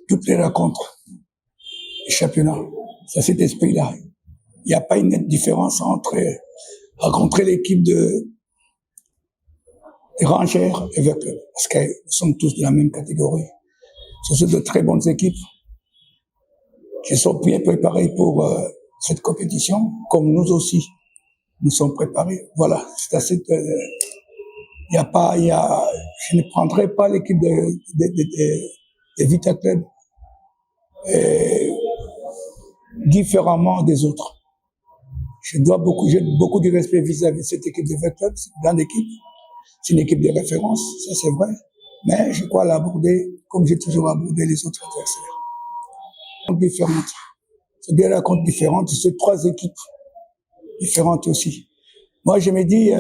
Toutes les rencontres, les championnats, c'est cet esprit-là. Il n'y a pas une nette différence entre rencontrer l'équipe des Rangers et Veclub, parce que nous sommes tous de la même catégorie. Ce sont de très bonnes équipes qui sont bien préparées pour cette compétition, comme nous aussi. Nous sommes préparés. Voilà, c'est assez. Je ne prendrai pas l'équipe de Vita Club différemment des autres. J'ai beaucoup de respect vis-à-vis de cette équipe de Vita Club. C'est une grande équipe. C'est une équipe de référence, ça c'est vrai. Mais je crois l'aborder comme j'ai toujours abordé les autres adversaires. Différentes. C'est des rencontres différentes. C'est trois équipes différentes aussi. Moi, je me dis,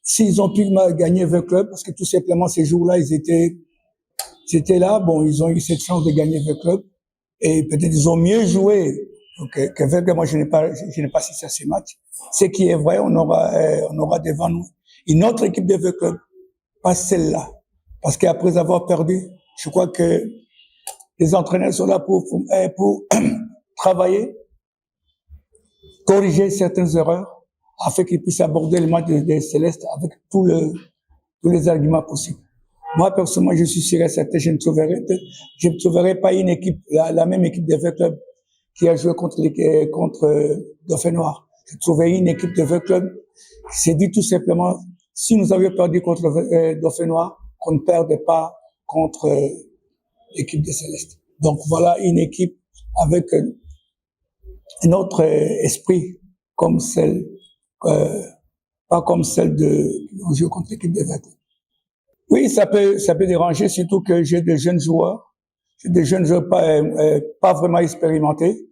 s'ils ont pu gagner 20 clubs, parce que tout simplement, ces jours-là, ils étaient là, bon, ils ont eu cette chance de gagner 20 clubs, et peut-être ils ont mieux joué que 20 clubs. Moi, je n'ai pas assisté à ces matchs. Ce qui est vrai, on aura devant nous une autre équipe de 20 clubs, pas celle-là. Parce qu'après avoir perdu, je crois que les entraîneurs sont là pour travailler, corriger certaines erreurs, afin qu'ils puissent aborder le match des Célestes avec tous les arguments possibles. Moi, personnellement, je suis sûr et certain, je ne trouverai pas une équipe, la même équipe de 20 clubs qui a joué contre Dauphin Noir. Je trouverai une équipe de 20 clubs qui s'est dit tout simplement, si nous avions perdu contre Dauphin Noir, qu'on ne perdait pas contre l'équipe des Célestes. Donc voilà une équipe avec un autre esprit comme celle, pas comme celle de jouer contre l'équipe des 20. Oui, ça peut déranger, surtout que j'ai des jeunes joueurs pas vraiment expérimentés.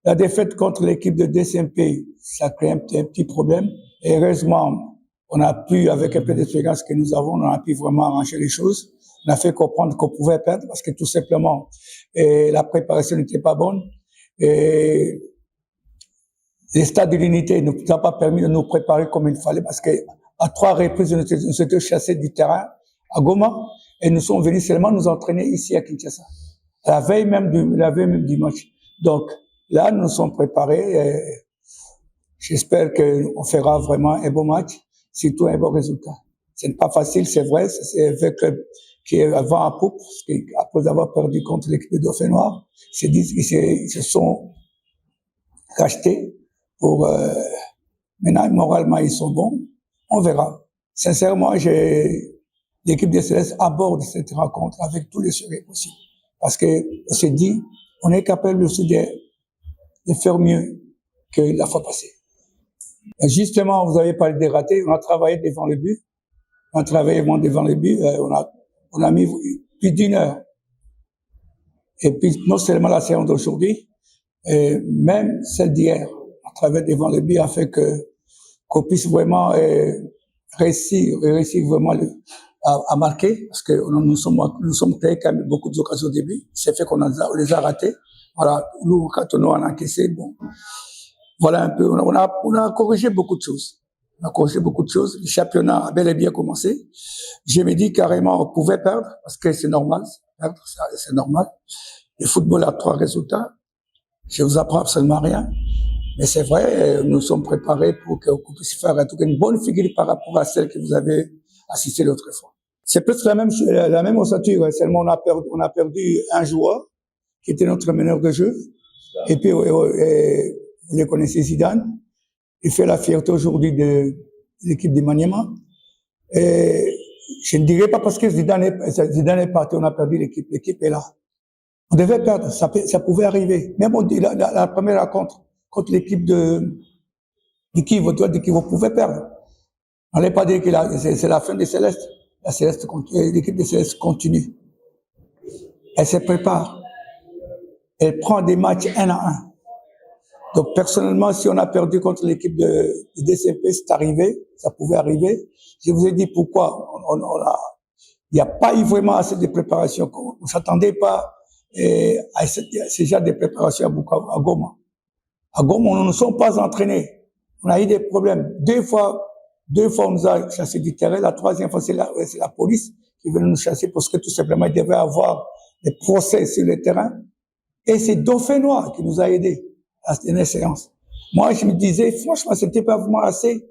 La défaite contre l'équipe de DCMP, ça crée un petit problème. Et heureusement, on a pu, avec un peu d'expérience que nous avons, on a pu vraiment arranger les choses. On a fait comprendre qu'on pouvait perdre parce que tout simplement, la préparation n'était pas bonne. Et les stades de l'unité ne nous ont pas permis de nous préparer comme il fallait parce que à 3 reprises, nous étions chassés du terrain à Goma et nous sommes venus seulement nous entraîner ici à Kinshasa. La veille même du match. Donc, là, nous sommes préparés et j'espère qu'on fera vraiment un bon match, surtout un bon résultat. Ce n'est pas facile, c'est vrai, c'est un club qui est avant à poupe, après avoir perdu contre l'équipe de Dauphin Noir, ils se sont rachetés pour, maintenant, moralement, ils sont bons. On verra. Sincèrement, l'équipe des Célestes aborde cette rencontre avec tous les sérieux possibles. Parce que, on s'est dit, on est capable aussi de faire mieux que la fois passée. Justement, vous avez parlé des ratés, on a travaillé devant le but. On a travaillé devant le but, on a mis plus d'1 heure. Et puis, non seulement la séance d'aujourd'hui, même celle d'hier, on travaille devant le but afin qu'on puisse vraiment réussir vraiment à marquer, parce que nous sommes créés quand même beaucoup d'occasions au début. C'est fait qu'on les a ratés. Voilà, nous, quand on a encaissé, bon, voilà un peu, on a corrigé beaucoup de choses. Le championnat a bel et bien commencé. Je me dis carrément, on pouvait perdre, parce que c'est normal, perdre, c'est normal. Le football a 3 résultats. Je vous apprends absolument rien. Mais c'est vrai, nous sommes préparés pour qu'on puisse faire en tout cas une bonne figure par rapport à celle que vous avez assistée l'autre fois. C'est presque la même ossature, seulement on a perdu un joueur, qui était notre meneur de jeu. Et puis, vous les connaissez, Zidane. Il fait la fierté aujourd'hui de l'équipe de Maniema. Et je ne dirais pas parce que Zidane est parti, on a perdu l'équipe. L'équipe est là. On devait perdre, ça pouvait arriver. Même la première rencontre contre l'équipe de Kivu, on pouvait perdre. On n'allait pas dire que c'est la fin des Célestes. L'équipe des Célestes continue. Elle se prépare. Elle prend des matchs 1 à 1. Donc, personnellement, si on a perdu contre l'équipe de DCP, c'est arrivé, ça pouvait arriver. Je vous ai dit pourquoi il n'y a pas eu vraiment assez de préparation. On ne s'attendait pas à ce genre de préparation à Goma. À Goma, nous ne nous sommes pas entraînés. On a eu des problèmes. Deux fois, on nous a chassés du terrain. La 3e fois, c'est la police qui venait nous chasser parce que tout simplement, il devait avoir des procès sur le terrain. Et c'est Dauphinois qui nous a aidés à cette dernière séance. Moi, je me disais, franchement, c'était pas vraiment assez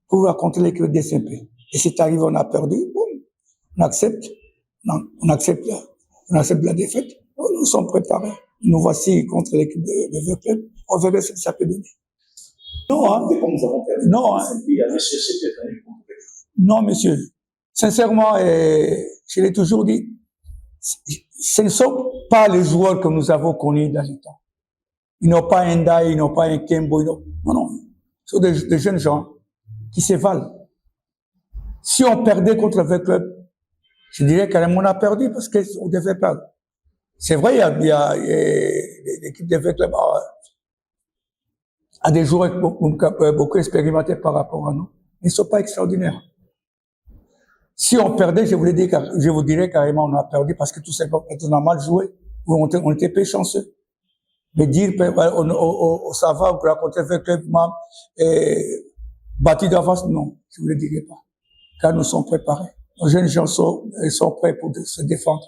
pour raconter l'équipe de DCMP. Et c'est arrivé, on a perdu, boum, on accepte la défaite. Nous sommes préparés. Nous voici contre l'équipe de club. On verra ce que ça peut donner. Non, hein. Non, hein. Non, monsieur. Sincèrement, je l'ai toujours dit, ce ne sont pas les joueurs que nous avons connus dans le temps. Ils n'ont pas un Ndai, ils n'ont pas un Kembo, non. Ce sont des jeunes gens qui se valent. Si on perdait contre le club, je dirais carrément on a perdu parce qu'on devait perdre. C'est vrai, il y a l'équipe de club a des joueurs beaucoup expérimentés par rapport à nous. Ils ne sont pas extraordinaires. Si on perdait, je vous dirais carrément on a perdu parce que tout simplement, on a mal joué ou on était peu chanceux. Mais dire, ça va, on peut raconter avec le club, battu d'avance, non, je ne vous le dirai pas. Car nous sommes préparés. Nos jeunes gens sont prêts pour se défendre.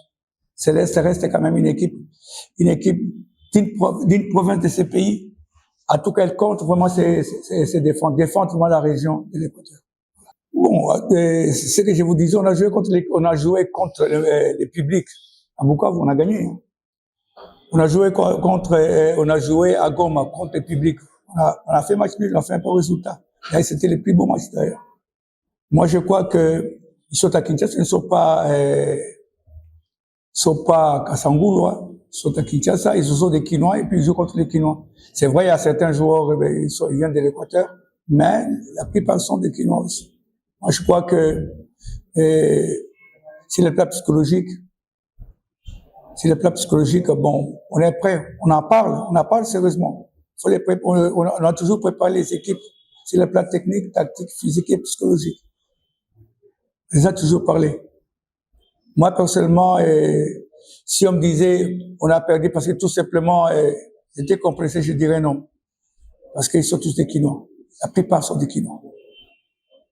Céleste reste quand même une équipe d'une province de ce pays. À tout qu'elle compte, vraiment, c'est défendre vraiment la région de l'Équateur. Bon, ce que je vous disais, on a joué contre les publics. À Bukavu, on a gagné. Hein. On a joué à Goma contre le public. On a fait match nul, on a fait un bon résultat. Là, c'était le plus beau match d'ailleurs. Moi, je crois que ils sont à Kinshasa, ils ne sont pas Kasangulu, hein. Ils sont à Kinshasa, ils sont des Quinois et puis ils jouent contre les Quinois. C'est vrai, il y a certains joueurs, ils viennent de l'Équateur, mais la plupart sont des Quinois aussi. Moi, je crois que c'est le plan psychologique. Bon, on est prêt, on en parle sérieusement. On a toujours préparé les équipes sur le plan technique, tactique, physique et psychologique. On les a toujours parlé. Moi, personnellement, si on me disait, on a perdu parce que tout simplement, j'étais compressé, je dirais non. Parce qu'ils sont tous des Quinois. La plupart sont des Quinois.